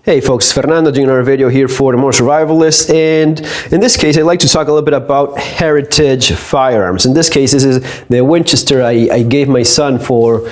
Hey folks, Fernando doing another video here for The More Survivalist, and in this case I'd like to talk a little bit about heritage firearms. In this case, this is the Winchester I gave my son for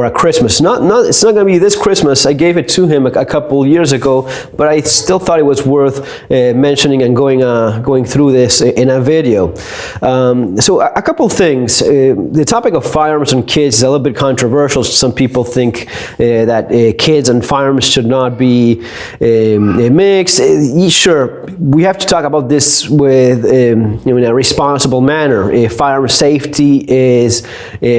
a Christmas. It's not going to be this Christmas. I gave it to him a couple years ago, but I still thought it was worth mentioning and going through this in a video. So a couple things. The topic of firearms and kids is a little bit controversial. Some people think that kids and firearms should not be mixed. Sure, we have to talk about this with in a responsible manner. Firearm safety is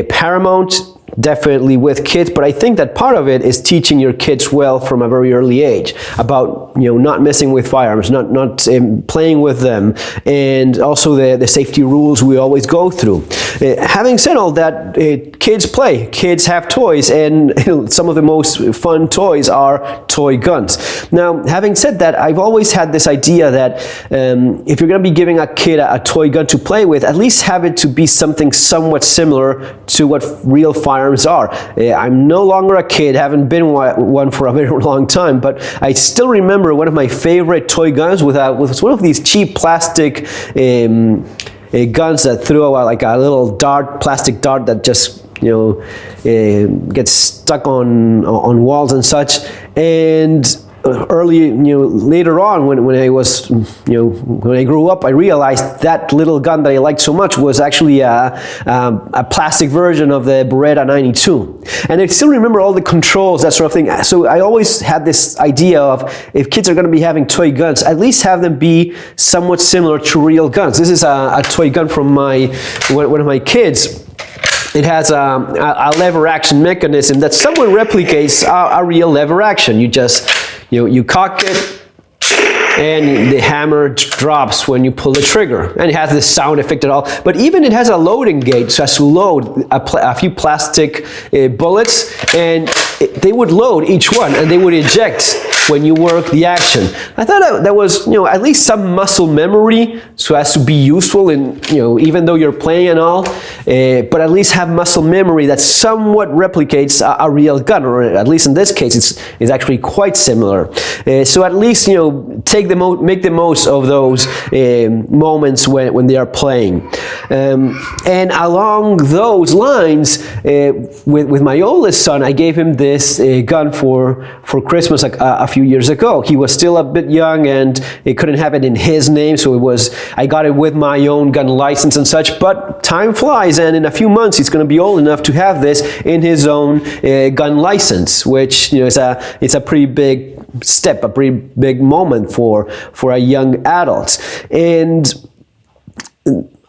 paramount, definitely with kids, but I think that part of it is teaching your kids well from a very early age about not messing with firearms, not playing with them, and also the safety rules we always go through. Having said all that, kids play, kids have toys, and some of the most fun toys are toy guns. Now, having said that, I've always had this idea that if you're going to be giving a kid a toy gun to play with, at least have it to be something somewhat similar to what real firearms are. I'm no longer a kid, haven't been one for a very long time, but I still remember one of my favorite toy guns was one of these cheap plastic guns that threw out like a little plastic dart that just gets stuck on walls and such. And later on, when I was, when I grew up, I realized that little gun that I liked so much was actually a plastic version of the Beretta 92. And I still remember all the controls, that sort of thing. So I always had this idea of, if kids are going to be having toy guns, at least have them be somewhat similar to real guns. This is a toy gun from one of my kids. It has a lever action mechanism that somewhat replicates a real lever action. You just you cock it, and the hammer drops when you pull the trigger, and it has this sound effect at all. But even it has a loading gate, so it has to load a few plastic bullets, and they would load each one, and they would eject when you work the action. I thought that was at least some muscle memory, so as to be useful in even though you're playing and all, but at least have muscle memory that somewhat replicates a real gun, or at least in this case it's actually quite similar. So at least make the most of those moments when they are playing. And along those lines, with my oldest son, I gave him this gun for Christmas a few years ago. He was still a bit young, and he couldn't have it in his name, so I got it with my own gun license and such. But time flies, and in a few months he's going to be old enough to have this in his own gun license, which it's a pretty big step, a pretty big moment for a young adult. And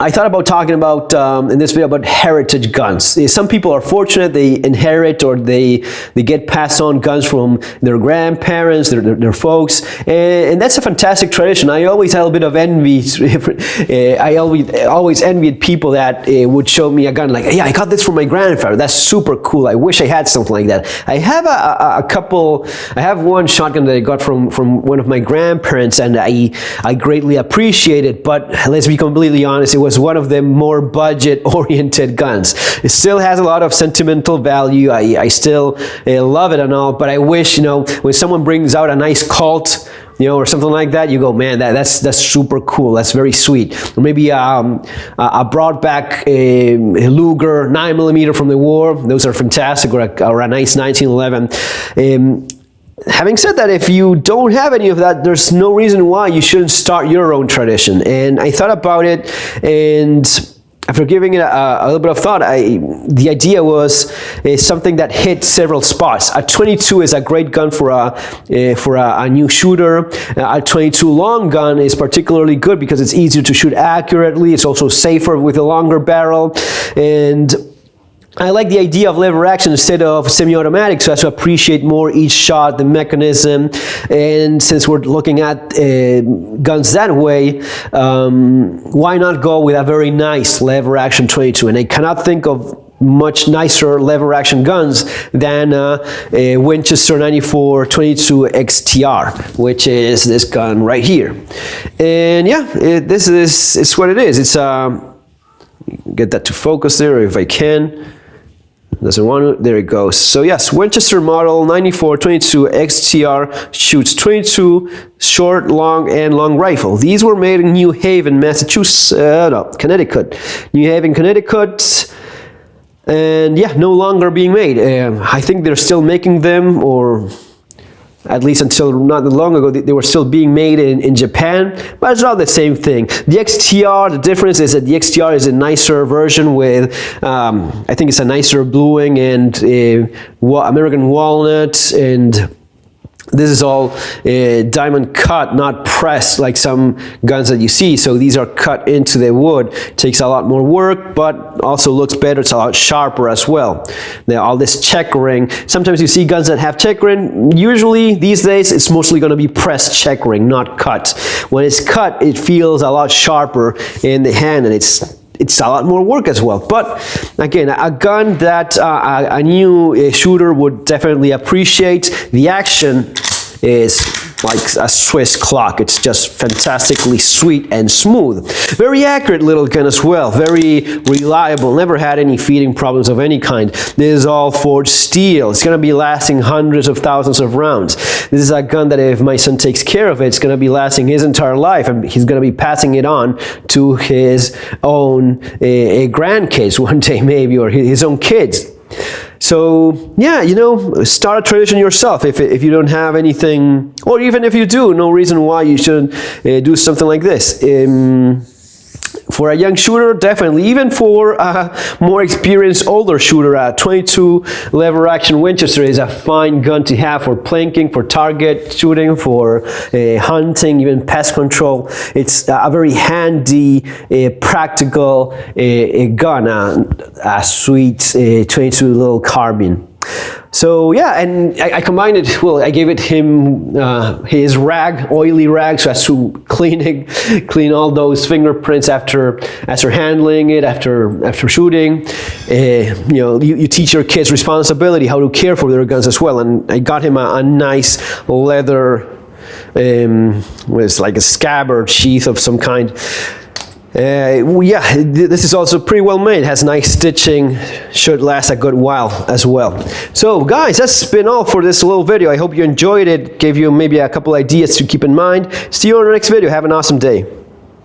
I thought about talking about in this video about heritage guns. Some people are fortunate; they inherit or they get passed on guns from their grandparents, their folks, and that's a fantastic tradition. I always had a bit of envy. I always envied people that would show me a gun like, "Yeah, I got this from my grandfather. That's super cool. I wish I had something like that." I have a couple. I have one shotgun that I got from one of my grandparents, and I greatly appreciate it. But let's be completely honest, it was one of the more budget-oriented guns. It still has a lot of sentimental value. I still love it and all, but I wish, when someone brings out a nice Colt, or something like that, you go, man, that's super cool. That's very sweet. Or maybe a broad-back Luger 9mm from the war. Those are fantastic. Or a nice 1911. Having said that, if you don't have any of that, there's no reason why you shouldn't start your own tradition. And I thought about it, and after giving it a little bit of thought, the idea was something that hit several spots. A 22 is a great gun for a new shooter. A 22 long gun is particularly good because it's easier to shoot accurately. It's also safer with a longer barrel, and I like the idea of lever action instead of semi-automatic, so as to appreciate more each shot, the mechanism. And since we're looking at guns that way, why not go with a very nice lever action 22? And I cannot think of much nicer lever action guns than a Winchester 94 22 XTR, which is this gun right here. And yeah, this is what it is. It's get that to focus there if I can. Doesn't want to. There it goes. So yes, Winchester model 94-22 XTR shoots 22 short, long, and long rifle. These were made in New Haven, Massachusetts, Connecticut. New Haven, Connecticut. And yeah, no longer being made. I think they're still making them, or at least until not long ago, they were still being made in Japan, but it's not the same thing. The XTR, the difference is that the XTR is a nicer version with, I think it's a nicer bluing and American walnut, and this is all diamond cut, not pressed like some guns that you see. So these are cut into the wood. Takes a lot more work, but also looks better. It's a lot sharper as well. Now all this checkering. Sometimes you see guns that have checkering. Usually these days it's mostly going to be pressed checkering, not cut. When it's cut, it feels a lot sharper in the hand, and it's a lot more work as well. But again, a gun that a new shooter would definitely appreciate. The action is like a Swiss clock. It's just fantastically sweet and smooth. Very accurate little gun as well. Very reliable. Never had any feeding problems of any kind. This is all forged steel. It's going to be lasting hundreds of thousands of rounds. This is a gun that if my son takes care of it, it's going to be lasting his entire life, and he's going to be passing it on to his own grandkids one day maybe, or his own kids. So yeah, you know, start a tradition yourself. If you don't have anything, or even if you do, no reason why you shouldn't do something like this. For a young shooter, definitely. Even for a more experienced, older shooter, a 22 lever action Winchester is a fine gun to have for planking, for target shooting, for hunting, even pest control. It's a very handy, practical gun, a sweet 22 little carbine. So yeah, and I combined it, well, I gave it him his rag, oily rag, so as to clean all those fingerprints after handling it, after shooting. You know, you teach your kids responsibility, how to care for their guns as well. And I got him a nice leather, with like a scabbard sheath of some kind. Yeah, this is also pretty well made. It has nice stitching. Should last a good while as well. So guys, that's been all for this little video. I hope you enjoyed it. Gave you maybe a couple ideas to keep in mind. See you on the next video. Have an awesome day.